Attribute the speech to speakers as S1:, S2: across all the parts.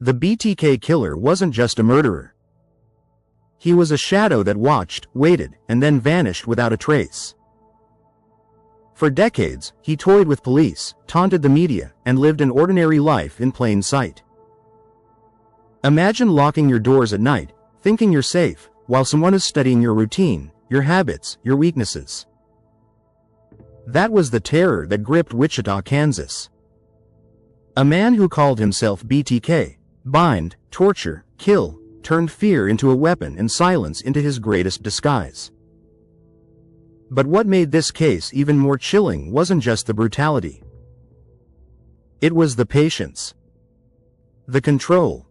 S1: The BTK killer wasn't just a murderer. He was a shadow that watched, waited, and then vanished without a trace. For decades, he toyed with police, taunted the media, and lived an ordinary life in plain sight. Imagine locking your doors at night, thinking you're safe, while someone is studying your routine, your habits, your weaknesses. That was the terror that gripped Wichita, Kansas. A man who called himself BTK, bind, torture, kill, turned fear into a weapon and silence into his greatest disguise. But what made this case even more chilling wasn't just the brutality. It was the patience, the control,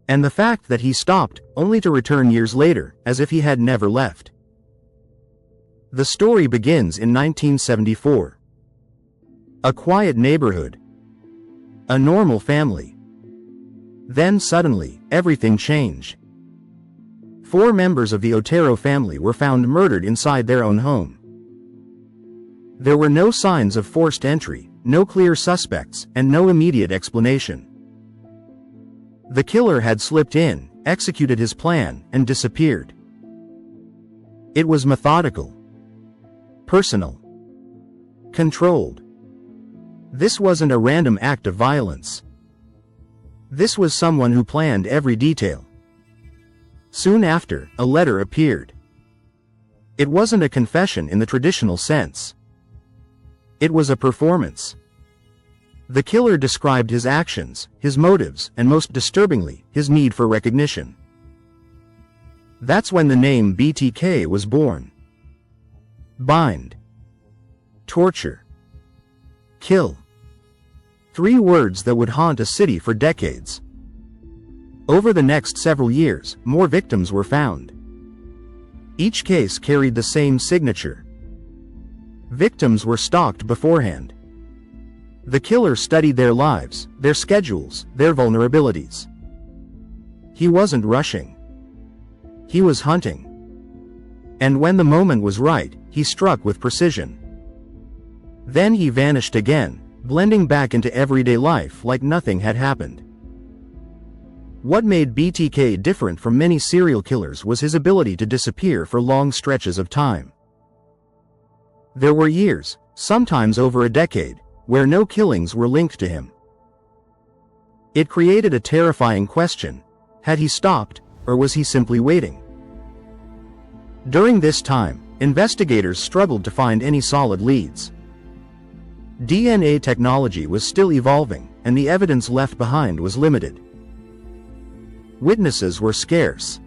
S1: and the fact that he stopped, only to return years later, as if he had never left. The story begins in 1974. A quiet neighborhood. A normal family. Then suddenly, everything changed. 4 members of the Otero family were found murdered inside their own home. There were no signs of forced entry, no clear suspects, and no immediate explanation. The killer had slipped in, executed his plan, and disappeared. It was methodical, personal, controlled. This wasn't a random act of violence. This was someone who planned every detail. Soon after, a letter appeared. It wasn't a confession in the traditional sense. It was a performance. The killer described his actions, his motives, and most disturbingly, his need for recognition. That's when the name BTK was born. Bind, torture, kill. 3 words that would haunt a city for decades. Over the next several years, more victims were found. Each case carried the same signature. Victims were stalked beforehand. The killer studied their lives, their schedules, their vulnerabilities. He wasn't rushing. He was hunting. And when the moment was right, he struck with precision. Then he vanished again, blending back into everyday life like nothing had happened. What made BTK different from many serial killers was his ability to disappear for long stretches of time. There were years, sometimes over a decade, where no killings were linked to him. It created a terrifying question: had he stopped, or was he simply waiting? During this time, investigators struggled to find any solid leads. DNA technology was still evolving, and the evidence left behind was limited. Witnesses were scarce.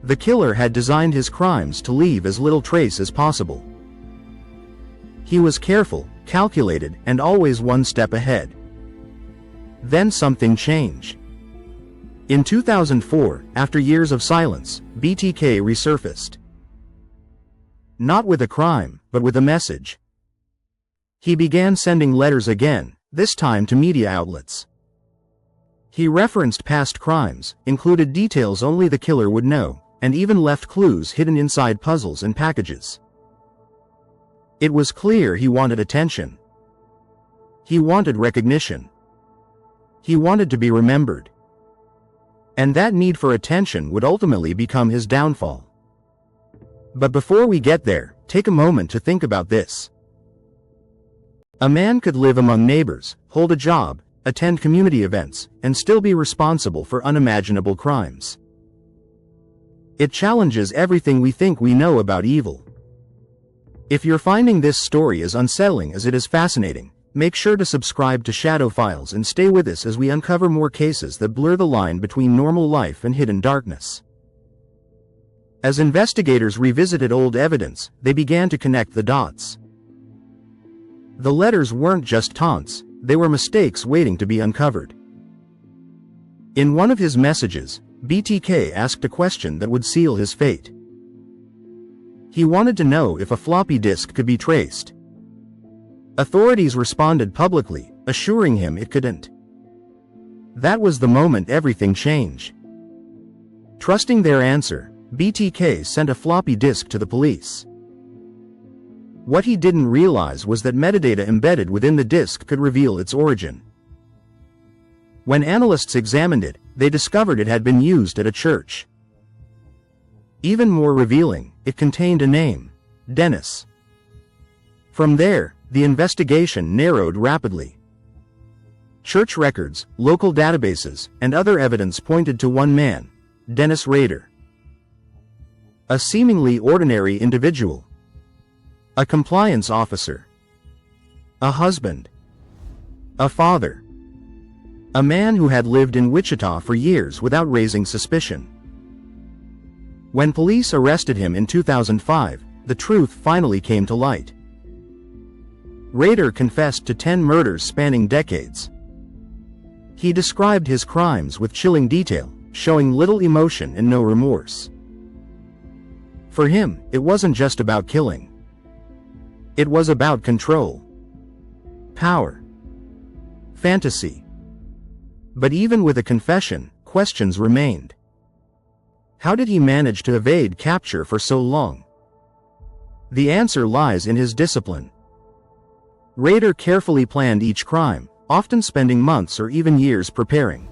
S1: The killer had designed his crimes to leave as little trace as possible. He was careful, calculated, and always one step ahead. Then something changed. In 2004, after years of silence, BTK resurfaced. Not with a crime, but with a message. He began sending letters again, this time to media outlets. He referenced past crimes, included details only the killer would know, and even left clues hidden inside puzzles and packages. It was clear he wanted attention. He wanted recognition. He wanted to be remembered. And that need for attention would ultimately become his downfall. But before we get there, take a moment to think about this. A man could live among neighbors, hold a job, attend community events, and still be responsible for unimaginable crimes. It challenges everything we think we know about evil. If you're finding this story as unsettling as it is fascinating, make sure to subscribe to Shadow Files and stay with us as we uncover more cases that blur the line between normal life and hidden darkness. As investigators revisited old evidence, they began to connect the dots. The letters weren't just taunts, they were mistakes waiting to be uncovered. In one of his messages, BTK asked a question that would seal his fate. He wanted to know if a floppy disk could be traced. Authorities responded publicly, assuring him it couldn't. That was the moment everything changed. Trusting their answer, BTK sent a floppy disk to the police. What he didn't realize was that metadata embedded within the disk could reveal its origin. When analysts examined it, they discovered it had been used at a church. Even more revealing, it contained a name: Dennis. From there, the investigation narrowed rapidly. Church records, local databases, and other evidence pointed to one man, Dennis Rader. A seemingly ordinary individual. A compliance officer. A husband. A father. A man who had lived in Wichita for years without raising suspicion. When police arrested him in 2005, the truth finally came to light. Rader confessed to 10 murders spanning decades. He described his crimes with chilling detail, showing little emotion and no remorse. For him, it wasn't just about killing. It was about control, power, fantasy. But even with a confession, questions remained. How did he manage to evade capture for so long? The answer lies in his discipline. Rader carefully planned each crime, often spending months or even years preparing.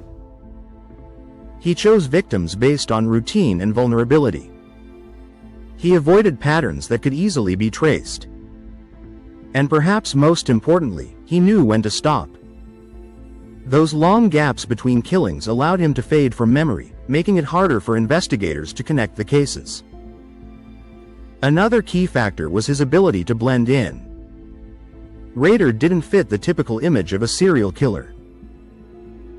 S1: He chose victims based on routine and vulnerability. He avoided patterns that could easily be traced. And perhaps most importantly, he knew when to stop. Those long gaps between killings allowed him to fade from memory, making it harder for investigators to connect the cases. Another key factor was his ability to blend in. Rader didn't fit the typical image of a serial killer.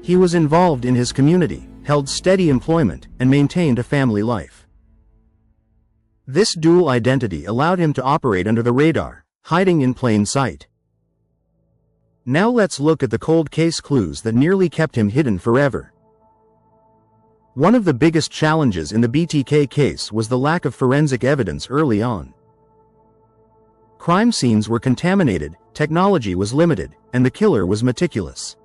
S1: He was involved in his community, held steady employment, and maintained a family life. This dual identity allowed him to operate under the radar, hiding in plain sight. Now let's look at the cold case clues that nearly kept him hidden forever. One of the biggest challenges in the BTK case was the lack of forensic evidence early on. Crime scenes were contaminated, technology was limited, and the killer was meticulous.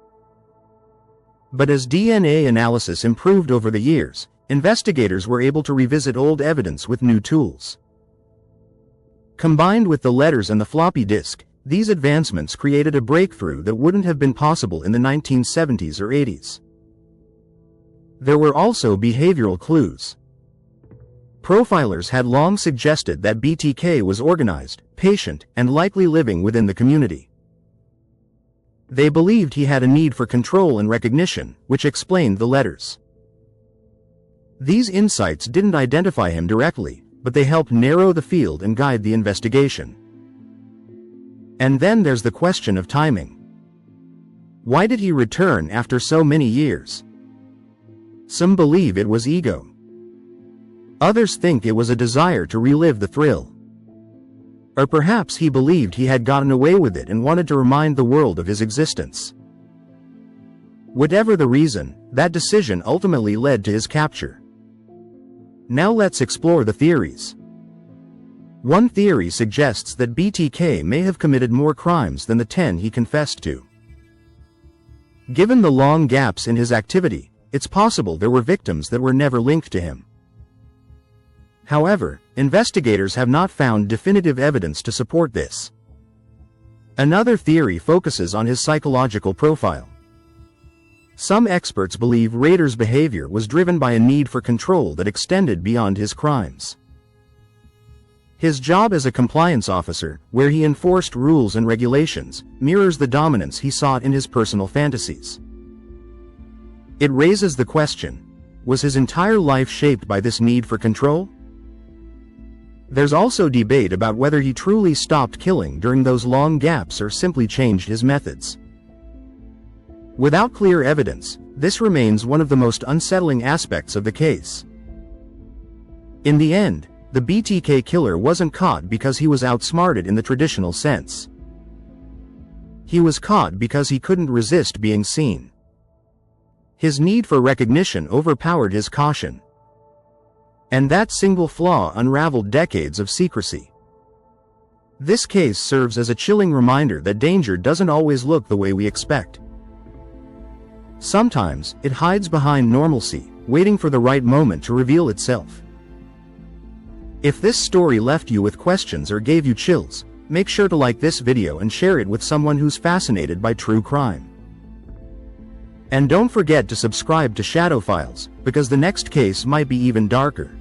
S1: But as DNA analysis improved over the years, investigators were able to revisit old evidence with new tools. Combined with the letters and the floppy disk, these advancements created a breakthrough that wouldn't have been possible in the 1970s or 80s. There were also behavioral clues. Profilers had long suggested that BTK was organized, patient, and likely living within the community. They believed he had a need for control and recognition, which explained the letters. These insights didn't identify him directly, but they helped narrow the field and guide the investigation. And then there's the question of timing. Why did he return after so many years? Some believe it was ego. Others think it was a desire to relive the thrill. Or perhaps he believed he had gotten away with it and wanted to remind the world of his existence. Whatever the reason, that decision ultimately led to his capture. Now let's explore the theories. One theory suggests that BTK may have committed more crimes than the 10 he confessed to. Given the long gaps in his activity, it's possible there were victims that were never linked to him. However, investigators have not found definitive evidence to support this. Another theory focuses on his psychological profile. Some experts believe Rader's behavior was driven by a need for control that extended beyond his crimes. His job as a compliance officer, where he enforced rules and regulations, mirrors the dominance he sought in his personal fantasies. It raises the question: was his entire life shaped by this need for control? There's also debate about whether he truly stopped killing during those long gaps or simply changed his methods. Without clear evidence, this remains one of the most unsettling aspects of the case. In the end, the BTK killer wasn't caught because he was outsmarted in the traditional sense. He was caught because he couldn't resist being seen. His need for recognition overpowered his caution. And that single flaw unraveled decades of secrecy. This case serves as a chilling reminder that danger doesn't always look the way we expect. Sometimes, it hides behind normalcy, waiting for the right moment to reveal itself. If this story left you with questions or gave you chills, make sure to like this video and share it with someone who's fascinated by true crime. And don't forget to subscribe to Shadow Files, because the next case might be even darker.